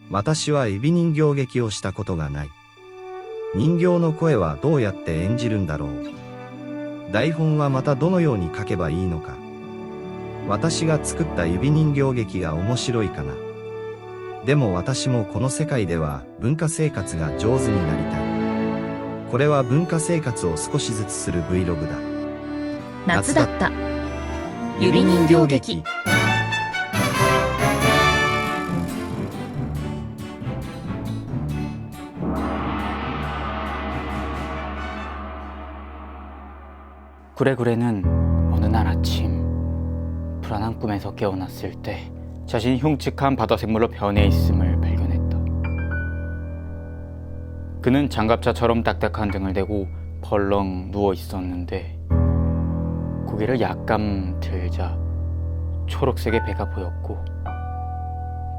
私はエビ人形劇をしたことがない。人形の声はどうやって演じるんだろう。台本はまたどのように書けばいいのか。私が作った指人形劇が面白いかな。でも私もこの世界では文化生活が上手になりたい。これは文化生活を少しずつする Vlog だ。夏だった。指人形劇。구레구레는 어느 날 아침 불안한 꿈에서 깨어났을 때 자신이 흉측한 바다생물로 변해 있음을 발견했다. 그는 장갑차처럼 딱딱한 등을 대고 벌렁 누워 있었는데 고개를 약간 들자 초록색의 배가 보였고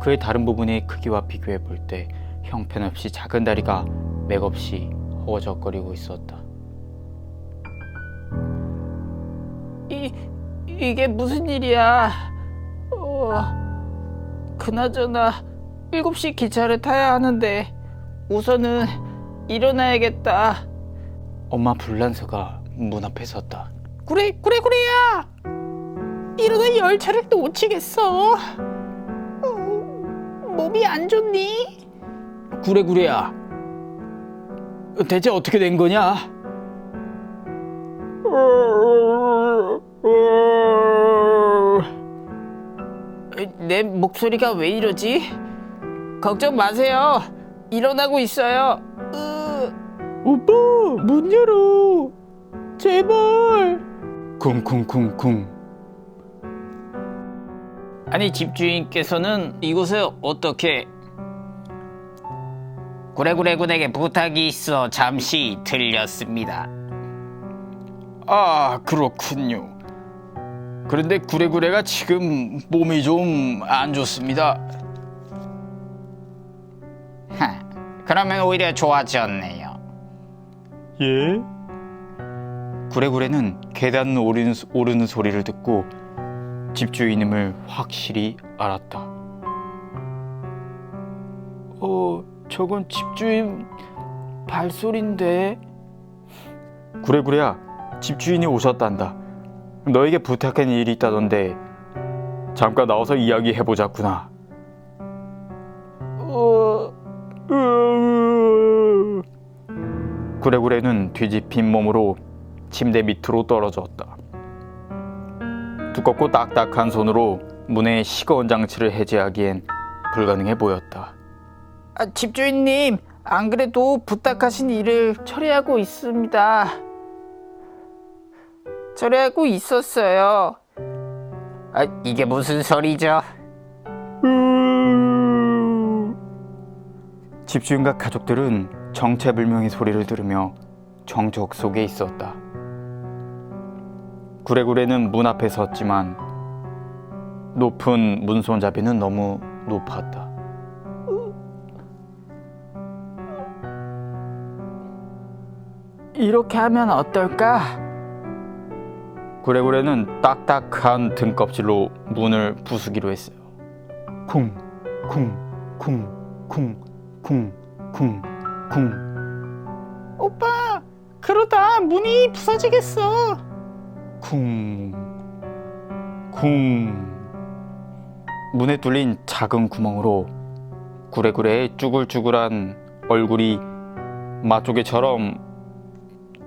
그의 다른 부분의 크기와 비교해 볼 때 형편없이 작은 다리가 맥없이 허우적거리고 있었다. 이게 무슨 일이야? 그나저나 7시 기차를 타야 하는데 우선은 일어나야겠다. 엄마 불란서가 문 앞에 섰다. 구레야! 일어나 열차를 놓치겠어. 몸이 안 좋니? 구레야, 대체 어떻게 된 거냐? 내 목소리가 왜 이러지? 걱정 마세요. 일어나고 있어요. 오빠, 문 열어. 제발. 쿵쿵쿵쿵. 아니, 집주인께서는 이곳에 어떻게? 구레구레군에게 부탁이 있어 잠시 들렸습니다. 아, 그렇군요. 그런데 구레구레가 지금 몸이 좀 안 좋습니다. 그러면 오히려 좋아졌네요. 예? 구레구레는 계단 오르는 소리를 듣고 집주인임을 확실히 알았다. 저건 집주인 발소리인데. 구레구레야, 집주인이 오셨단다. 너에게 부탁한 일이 있다던데 잠깐 나와서 이야기해보자꾸나. 구레구레는 뒤집힌 몸으로 침대 밑으로 떨어졌다. 두껍고 딱딱한 손으로 문의 시거원 장치를 해제하기엔 불가능해 보였다. 집주인님, 안 그래도 부탁하신 일을 처리하고 있습니다. 처리하고 있었어요. 이게 무슨 소리죠? 집주인과 가족들은 정체불명의 소리를 들으며 정적 속에 있었다. 구레구레는 문 앞에 섰지만 높은 문 손잡이는 너무 높았다. 이렇게 하면 어떨까? 구레구레는 딱딱한 등껍질로 문을 부수기로 했어요. 쿵, 쿵, 쿵, 쿵, 쿵, 쿵, 쿵. 오빠, 그러다 문이 부서지겠어. 쿵, 쿵. 문에 뚫린 작은 구멍으로 구레구레의 쭈글쭈글한 얼굴이 맛조개처럼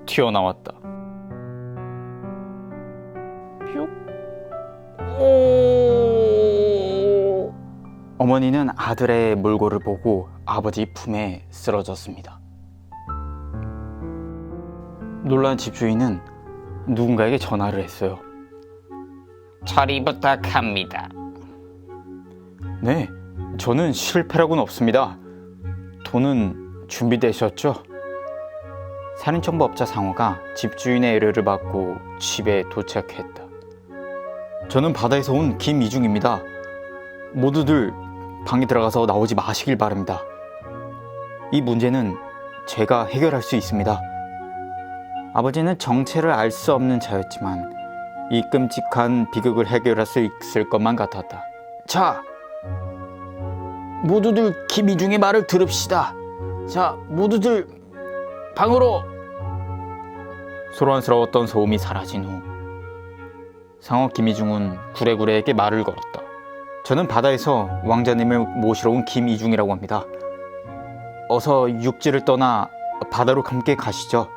튀어나왔다. 어머니는 아들의 몰골을 보고 아버지 품에 쓰러졌습니다. 놀란 집주인은 누군가에게 전화를 했어요. 처리 부탁합니다. 네, 저는 실패라고는 없습니다. 돈은 준비되셨죠? 살인청부업자 상호가 집주인의 의뢰를 받고 집에 도착했다. 저는 바다에서 온 김이중입니다. 모두들 방에 들어가서 나오지 마시길 바랍니다. 이 문제는 제가 해결할 수 있습니다. 아버지는 정체를 알 수 없는 자였지만 이 끔찍한 비극을 해결할 수 있을 것만 같았다. 자, 모두들 김이중의 말을 들읍시다. 자, 모두들 방으로. 소란스러웠던 소음이 사라진 후 상어 김이중은 구레구레에게 말을 걸었다. 저는 바다에서 왕자님을 모시러 온 김이중이라고 합니다. 어서 육지를 떠나 바다로 함께 가시죠.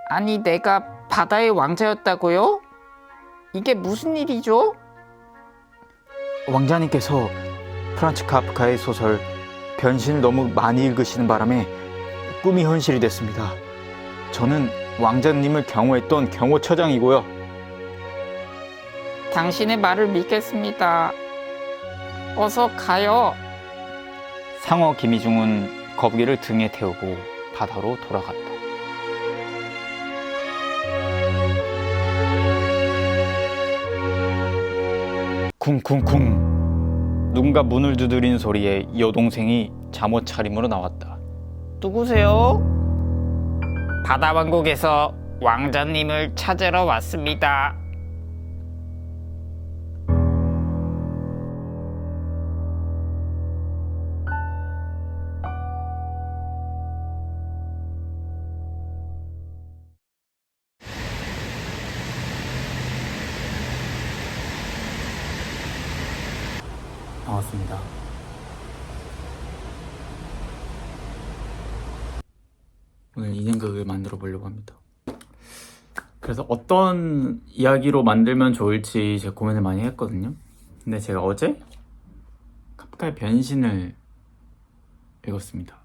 아니, 내가 바다의 왕자였다고요? 이게 무슨 일이죠? 왕자님께서 프란츠 카프카의 소설 변신을 너무 많이 읽으시는 바람에 꿈이 현실이 됐습니다. 저는 왕자님을 경호했던 경호처장이고요. 당신의 말을 믿겠습니다. 어서 가요. 상어 김이중은 거북이를 등에 태우고 바다로 돌아갔다. 쿵쿵쿵. 누군가 문을 두드린 소리에 여동생이 잠옷 차림으로 나왔다. 누구세요? 바다왕국에서 왕자님을 찾으러 왔습니다. 반갑습니다. 오늘 인형극을 만들어 보려고 합니다. 그래서 어떤 이야기로 만들면 좋을지 제가 고민을 많이 했거든요. 근데 제가 어제 카프카의 변신을 읽었습니다.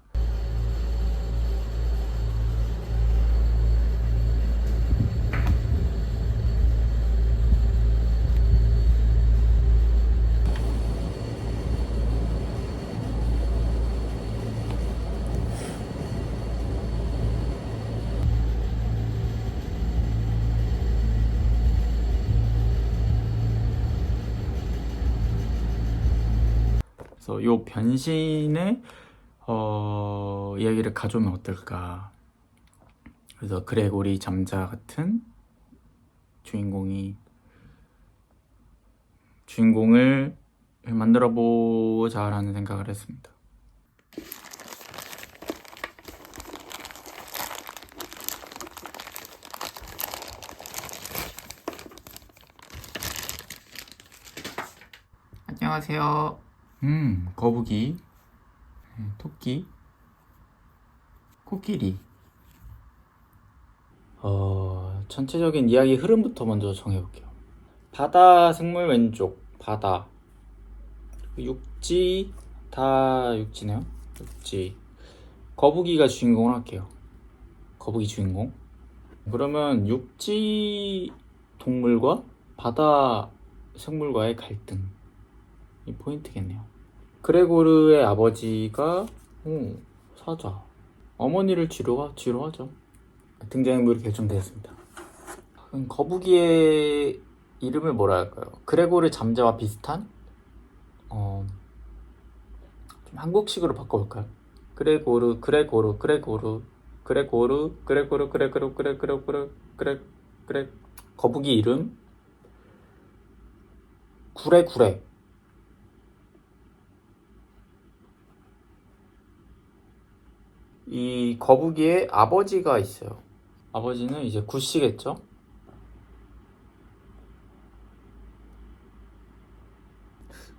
그래서 이 변신의 이야기를 가져오면 어떨까. 그래서 그레고리 잠자 같은 주인공을 만들어 보자 라는 생각을 했습니다. 안녕하세요. 거북이, 토끼, 코끼리. 전체적인 이야기 흐름부터 먼저 정해볼게요. 바다 생물 왼쪽, 바다. 육지, 다 육지네요. 육지. 거북이가 주인공을 할게요. 거북이 주인공. 그러면 육지 동물과 바다 생물과의 갈등. 이 포인트겠네요. 그레고르의 아버지가 사자, 어머니를 쥐로하죠. 등장인물이 결정되었습니다. 그럼 거북이의 이름을 뭐라 할까요? 그레고르 잠자와 비슷한 좀 한국식으로 바꿔볼까요? 그레고르 거북이 이름 구레구레. 이 거북이의 아버지가 있어요. 아버지는 이제 구씨겠죠?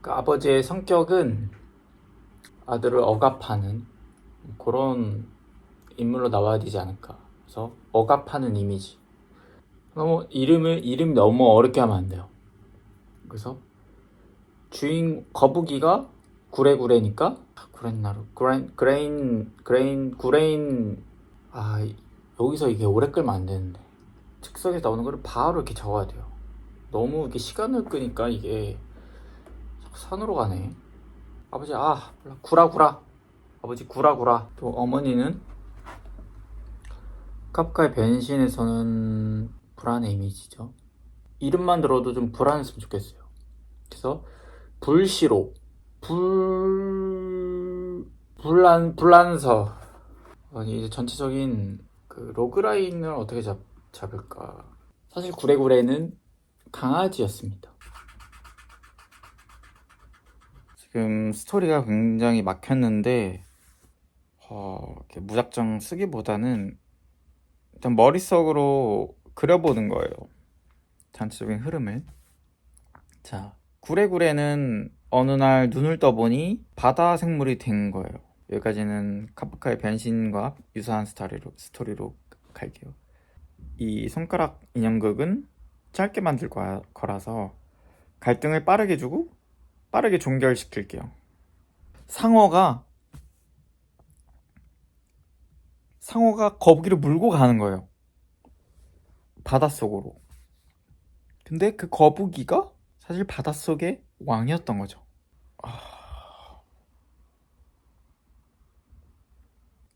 그 아버지의 성격은 아들을 억압하는 그런 인물로 나와야 되지 않을까. 그래서 억압하는 이미지. 너무 이름이 너무 어렵게 하면 안 돼요. 그래서 거북이가 구레구레니까 구레인. 여기서 이게 오래 끌면 안 되는데 즉석에서 나오는 거를 바로 이렇게 적어야 돼요. 너무 이렇게 시간을 끄니까 이게 자꾸 산으로 가네. 아버지 구라구라. 아버지 구라구라. 또 어머니는 카프카의 변신에서는 불안의 이미지죠. 이름만 들어도 좀 불안했으면 좋겠어요. 그래서 불시로 불란서. 이제 전체적인 그 로그라인을 어떻게 잡을까. 사실 구레구레는 강아지였습니다. 지금 스토리가 굉장히 막혔는데 이렇게 무작정 쓰기보다는 일단 머릿속으로 그려보는 거예요. 전체적인 흐름을. 자, 구레구레는 어느 날 눈을 떠보니 바다 생물이 된 거예요. 여기까지는 카프카의 변신과 유사한 스토리로 갈게요. 이 손가락 인형극은 짧게 만들 거라서 갈등을 빠르게 주고 빠르게 종결시킬게요. 상어가 거북이를 물고 가는 거예요. 바닷속으로. 근데 그 거북이가 사실 바닷속의 왕이었던 거죠.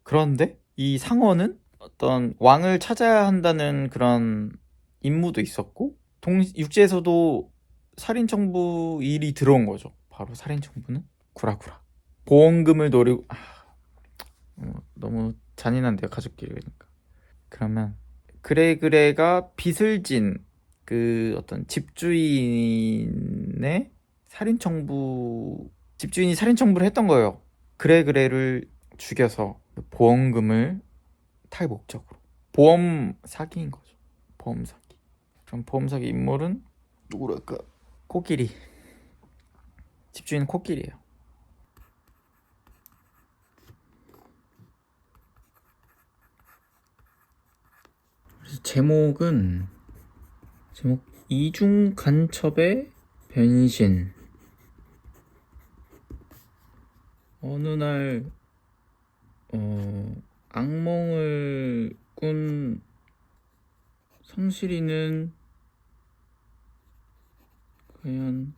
그런데 이 상어는 어떤 왕을 찾아야 한다는 그런 임무도 있었고 육지에서도 살인청부 일이 들어온 거죠. 바로 살인청부는 구라구라. 보험금을 노리고 너무 잔인한데요, 가족끼리니까. 그러면 그레가 빚을 진 그 어떤 집주인이 살인청부를 했던 거예요. 그레를 죽여서 보험금을 탈 목적으로. 보험 사기인 거죠. 보험 사기. 그럼 보험 사기 인물은 누구랄까? 코끼리. 집주인은 코끼리예요. 제목 이중 간첩의 변신. 어느 날 악몽을 꾼 성실이는 과연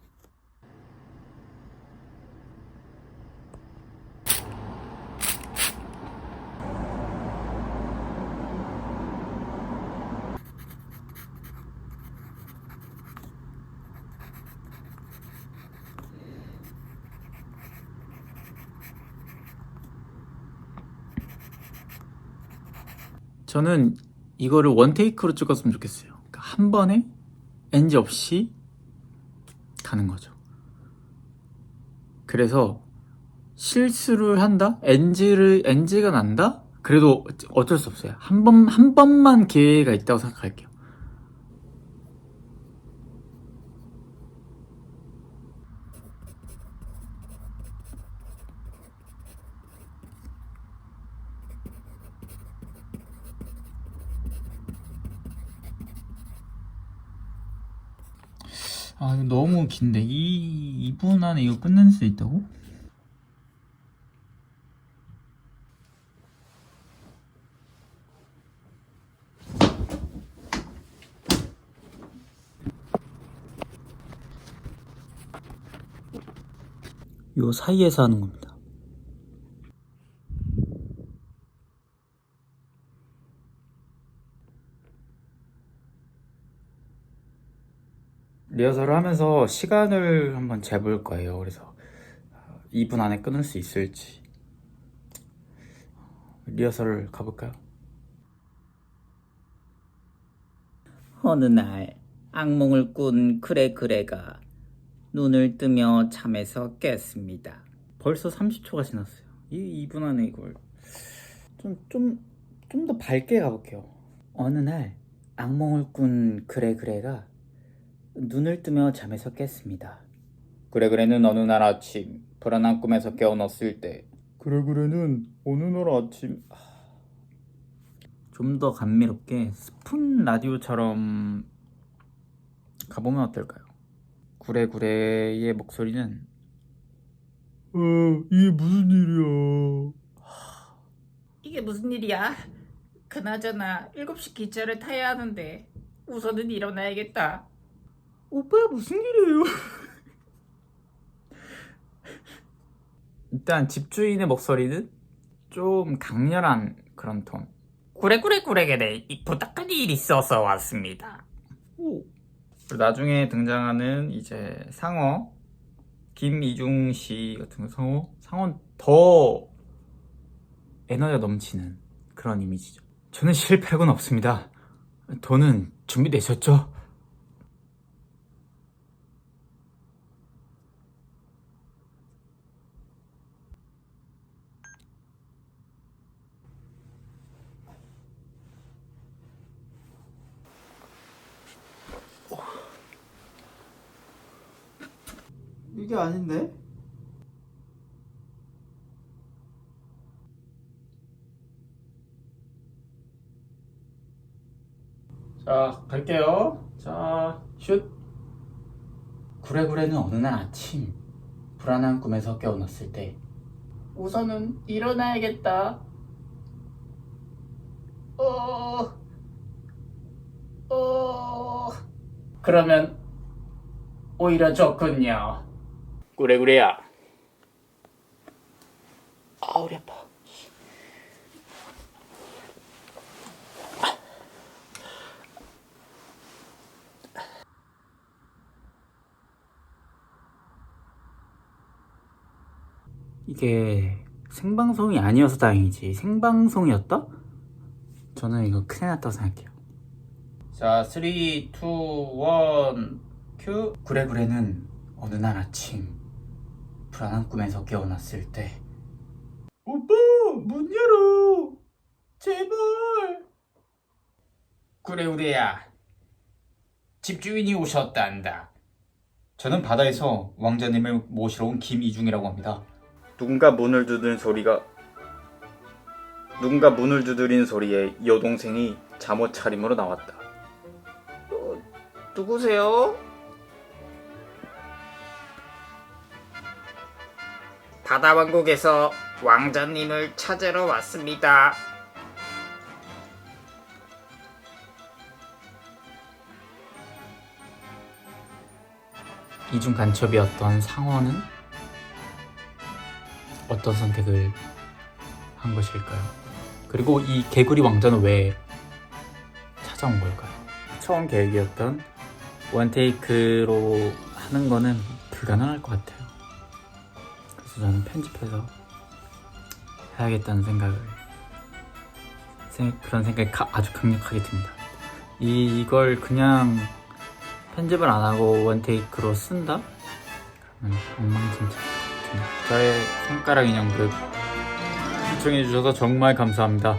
저는 이거를 원테이크로 찍었으면 좋겠어요. 그러니까 한 번에 NG 없이 가는 거죠. 그래서 실수를 한다? NG가 난다? 그래도 어쩔 수 없어요. 한 번만 기회가 있다고 생각할게요. 이거 너무 긴데 2분 안에 이거 끝낼 수 있다고? 요 사이에서 하는 겁니다. 리허설을 하면서 시간을 한번 재볼 거예요. 그래서 2분 안에 끊을 수 있을지. 리허설을 가볼까요? 어느 날 악몽을 꾼 그레가 눈을 뜨며 잠에서 깼습니다. 벌써 30초가 지났어요. 이 2분 안에 이걸 좀 더 밝게 가볼게요. 어느 날 악몽을 꾼 그레가 눈을 뜨며 잠에서 깼습니다. 그레는 어느 날 아침 불안한 꿈에서 깨어났을 때 그레는 어느 날 아침 좀 더 감미롭게 스푼 라디오처럼 가보면 어떨까요? 구레의 목소리는 이게 무슨 일이야? 이게 무슨 일이야? 그나저나 7시 기차를 타야 하는데 우선은 일어나야겠다. 오빠 무슨 일이에요? 일단 집주인의 목소리는 좀 강렬한 그런 톤. 구레 부탁할 일 있어서 왔습니다. 그리고 나중에 등장하는 이제 상어 김이중 씨 같은 상어는 더 에너지가 넘치는 그런 이미지죠. 저는 실패군 없습니다. 돈은 준비되셨죠? 이게 아닌데? 자, 갈게요. 자, 슛. 구레구레는 어느 날 아침 불안한 꿈에서 깨어났을 때 우선은 일어나야겠다. 그러면 오히려 좋군요. 구레구레야. 우리 아파. 이게 생방송이 아니어서 다행이지. 생방송이었다? 저는 이거 큰일 났다고 생각해요. 자, 3, 2, 1, 큐. 구레구레는 어느 날 아침 불안한 꿈에서 깨어났을 때 오빠, 문 열어. 제발. 구레구레야, 집주인이 오셨단다. 저는 바다에서 왕자님을 모시러 온 김이중이라고 합니다. 누군가 문을 두드린 소리에 여동생이 잠옷 차림으로 나왔다. 누구세요? 바다왕국에서 왕자님을 찾으러 왔습니다. 이중 간첩이었던 상어는 어떤 선택을 한 것일까요? 그리고 이 개구리 왕자는 왜 찾아온 걸까요? 처음 계획이었던 원테이크로 하는 거는 불가능할 것 같아요. 그래서 저는 편집해서 해야겠다는 그런 생각이 아주 강력하게 듭니다. 이걸 그냥 편집을 안 하고 원테이크로 쓴다? 그러면 엉망진창. 저의 손가락 인형극 시청해주셔서 정말 감사합니다.